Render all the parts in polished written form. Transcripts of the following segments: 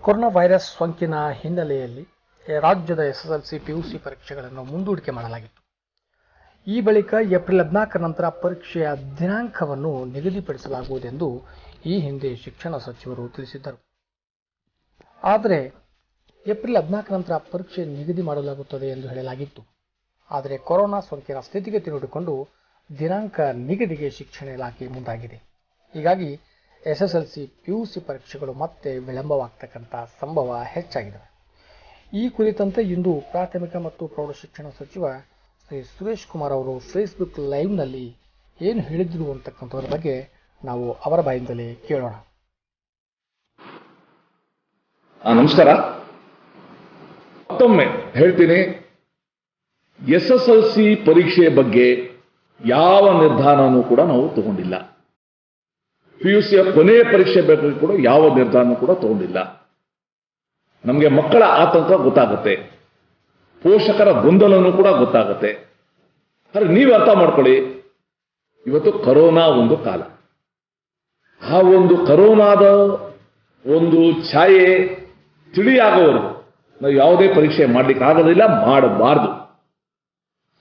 Corona virus ಸೋಂಕಿನ ಹಿನ್ನೆಲೆಯಲ್ಲಿ ರಾಜ್ಯದ ಎಸ್ಎಸ್ಎಲ್ಸಿ ಪಿಯುಸಿ ಪರೀಕ್ಷೆಗಳನ್ನು ಮುಂದೂಡಿಕೆ ಮಾಡಲಾಗಿತ್ತು. ಈ ಬಳಿಕ ಏಪ್ರಿಲ್ 14 ನಂತರ ಪರೀಕ್ಷೆಯ ದಿನಾಂಕವನ್ನು ನಿಗದಿಪಡಿಸಲಾಗುವುದೆಂದು ಈ ಹಿಂದೆ ಶಿಕ್ಷಣ ಸಚಿವರು ತಿಳಿಸಿದ್ದರು. ಆದರೆ ಏಪ್ರಿಲ್ 14 ನಂತರ ಪರೀಕ್ಷೆ ನಿಗದಿ ಮಾಡಲಾಗುತ್ತದೆ ಎಂದು ಹೇಳಲಾಗಿತ್ತು. ಆದರೆ ಕೊರೋನಾ ಸೋಂಕಿನ ಸ್ಥಿತಿಗತಿ ನೋಡಿಕೊಂಡು ದಿನಾಂಕ ನಿಗದಿಗೆ ಶಿಕ್ಷಣ ಇಲಾಖೆ ಮುಂದಾಗಿದೆ. ಹೀಗಾಗಿ ಎಸ್ಎಸ್ಎಲ್ಸಿ ಪಿಯುಸಿ ಪರೀಕ್ಷೆಗಳು ಮತ್ತೆ ವಿಳಂಬವಾಗತಕ್ಕಂಥ ಸಂಭವ ಹೆಚ್ಚಾಗಿದೆ. ಈ ಕುರಿತಂತೆ ಇಂದು ಪ್ರಾಥಮಿಕ ಮತ್ತು ಪ್ರೌಢಶಿಕ್ಷಣ ಸಚಿವ ಶ್ರೀ ಸುರೇಶ್ ಕುಮಾರ್ ಅವರು ಫೇಸ್ಬುಕ್ ಲೈವ್ನಲ್ಲಿ ಏನು ಹೇಳಿದ್ರು ಅಂತಕ್ಕಂಥದ್ರ ಬಗ್ಗೆ ನಾವು ಅವರ ಬಾಯಿಂದಲೇ ಕೇಳೋಣ. ನಮಸ್ಕಾರ. ಮತ್ತೊಮ್ಮೆ ಹೇಳ್ತೀನಿ, ಎಸ್ಎಸ್ಎಲ್ಸಿ ಪರೀಕ್ಷೆ ಬಗ್ಗೆ ಯಾವ ನಿರ್ಧಾರನೂ ಕೂಡ ನಾವು ತಗೊಂಡಿಲ್ಲ. ಪಿಯುಸಿಯ ಕೊನೆಯ ಪರೀಕ್ಷೆ ಬಗ್ಗೆ ಕೂಡ ಯಾವ ನಿರ್ಧಾರನೂ ಕೂಡ ತಗೊಂಡಿಲ್ಲ. ನಮಗೆ ಮಕ್ಕಳ ಆತಂಕ ಗೊತ್ತಾಗುತ್ತೆ, ಪೋಷಕರ ಗೊಂದಲನೂ ಕೂಡ ಗೊತ್ತಾಗುತ್ತೆ. ಆದರೆ ನೀವು ಅರ್ಥ ಮಾಡ್ಕೊಳ್ಳಿ, ಇವತ್ತು ಕರೋನಾ ಒಂದು ಕಾಲ. ಆ ಒಂದು ಕರೋನಾದ ಒಂದು ಛಾಯೆ ತಿಳಿಯಾಗೋವರೆಗೂ ನಾವು ಯಾವುದೇ ಪರೀಕ್ಷೆ ಮಾಡ್ಲಿಕ್ಕೆ ಆಗೋದಿಲ್ಲ, ಮಾಡಬಾರ್ದು.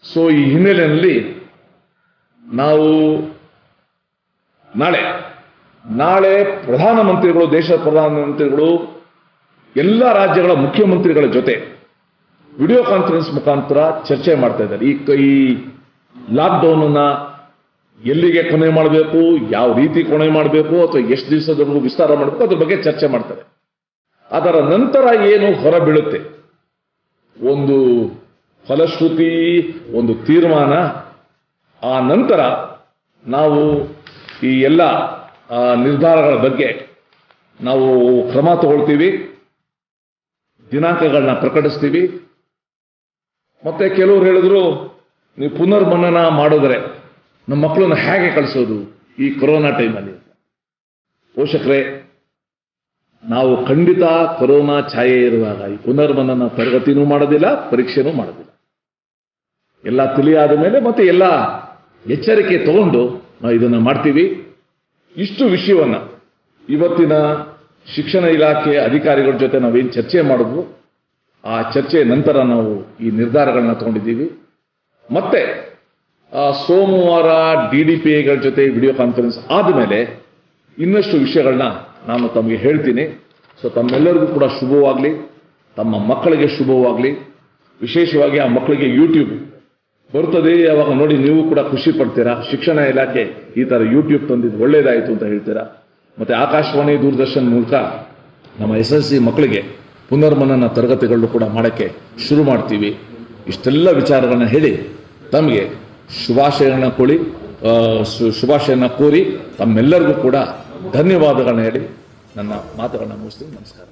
ಸೊ ಈ ಹಿನ್ನೆಲೆಯಲ್ಲಿ ನಾವು ನಾಳೆ ಪ್ರಧಾನಮಂತ್ರಿಗಳು, ದೇಶದ ಪ್ರಧಾನಮಂತ್ರಿಗಳು ಎಲ್ಲ ರಾಜ್ಯಗಳ ಮುಖ್ಯಮಂತ್ರಿಗಳ ಜೊತೆ ವಿಡಿಯೋ ಕಾನ್ಫರೆನ್ಸ್ ಮುಖಾಂತರ ಚರ್ಚೆ ಮಾಡ್ತಾ ಇದ್ದಾರೆ. ಈ ಲಾಕ್ಡೌನ್ ಅನ್ನ ಎಲ್ಲಿಗೆ ಕೊನೆ ಮಾಡಬೇಕು, ಯಾವ ರೀತಿ ಕೊನೆ ಮಾಡಬೇಕು, ಅಥವಾ ಎಷ್ಟು ದಿವಸದವರೆಗೂ ವಿಸ್ತಾರ ಮಾಡಬೇಕು, ಅದ್ರ ಬಗ್ಗೆ ಚರ್ಚೆ ಮಾಡ್ತಾರೆ. ಅದರ ನಂತರ ಏನು ಹೊರ ಬೀಳುತ್ತೆ, ಒಂದು ಫಲಶ್ರುತಿ, ಒಂದು ತೀರ್ಮಾನ, ಆ ನಂತರ ನಾವು ಈ ಎಲ್ಲ ನಿರ್ಧಾರಗಳ ಬಗ್ಗೆ ನಾವು ಕ್ರಮ ತಗೊಳ್ತೀವಿ, ದಿನಾಂಕಗಳನ್ನ ಪ್ರಕಟಿಸ್ತೀವಿ. ಮತ್ತೆ ಕೆಲವರು ಹೇಳಿದ್ರು, ನೀವು ಪುನರ್ಮನನ ಮಾಡಿದ್ರೆ ನಮ್ಮ ಮಕ್ಕಳನ್ನ ಹೇಗೆ ಕಳಿಸೋದು ಈ ಕೊರೋನಾ ಟೈಮಲ್ಲಿ? ಪೋಷಕರೇ, ನಾವು ಖಂಡಿತ ಕೊರೋನಾ ಛಾಯೆ ಇರುವಾಗ ಈ ಪುನರ್ಮನನ ತರಗತಿನೂ ಮಾಡೋದಿಲ್ಲ, ಪರೀಕ್ಷೆನೂ ಮಾಡೋದಿಲ್ಲ. ಎಲ್ಲ ತಿಳಿಯಾದ ಮೇಲೆ ಮತ್ತೆ ಎಲ್ಲ ಎಚ್ಚರಿಕೆ ತಗೊಂಡು ನಾವು ಇದನ್ನ ಮಾಡ್ತೀವಿ. ಇಷ್ಟು ವಿಷಯವನ್ನ ಇವತ್ತಿನ ಶಿಕ್ಷಣ ಇಲಾಖೆ ಅಧಿಕಾರಿಗಳ ಜೊತೆ ನಾವೇನು ಚರ್ಚೆ ಮಾಡಿದ್ವು, ಆ ಚರ್ಚೆ ನಂತರ ನಾವು ಈ ನಿರ್ಧಾರಗಳನ್ನ ತಗೊಂಡಿದ್ದೀವಿ. ಮತ್ತೆ ಸೋಮವಾರ DDPIಗಳ ಜೊತೆ ವಿಡಿಯೋ ಕಾನ್ಫರೆನ್ಸ್ ಆದಮೇಲೆ ಇನ್ನಷ್ಟು ವಿಷಯಗಳನ್ನ ನಾನು ತಮಗೆ ಹೇಳ್ತೀನಿ. ಸೊ ತಮ್ಮೆಲ್ಲರಿಗೂ ಕೂಡ ಶುಭವಾಗಲಿ, ತಮ್ಮ ಮಕ್ಕಳಿಗೆ ಶುಭವಾಗಲಿ. ವಿಶೇಷವಾಗಿ ಆ ಮಕ್ಕಳಿಗೆ ಯೂಟ್ಯೂಬ್ ಬರ್ತದೆ, ಅವಾಗ ನೋಡಿ ನೀವು ಕೂಡ ಖುಷಿ ಪಡ್ತೀರಾ. ಶಿಕ್ಷಣ ಇಲಾಖೆ ಈ ಥರ ಯೂಟ್ಯೂಬ್ ತಂದಿದ್ದು ಒಳ್ಳೇದಾಯಿತು ಅಂತ ಹೇಳ್ತೀರಾ. ಮತ್ತೆ ಆಕಾಶವಾಣಿ, ದೂರದರ್ಶನ ಮೂಲಕ ನಮ್ಮ SSLC ಮಕ್ಕಳಿಗೆ ಪುನರ್ಮನನ ತರಗತಿಗಳನ್ನು ಕೂಡ ಮಾಡೋಕ್ಕೆ ಶುರು ಮಾಡ್ತೀವಿ. ಇಷ್ಟೆಲ್ಲ ವಿಚಾರಗಳನ್ನ ಹೇಳಿ ತಮಗೆ ಶುಭಾಶಯಗಳನ್ನ ಕೋರಿ ತಮ್ಮೆಲ್ಲರಿಗೂ ಕೂಡ ಧನ್ಯವಾದಗಳನ್ನ ಹೇಳಿ ನನ್ನ ಮಾತುಗಳನ್ನ ಮುಗಿಸ್ತೀನಿ. ನಮಸ್ಕಾರ.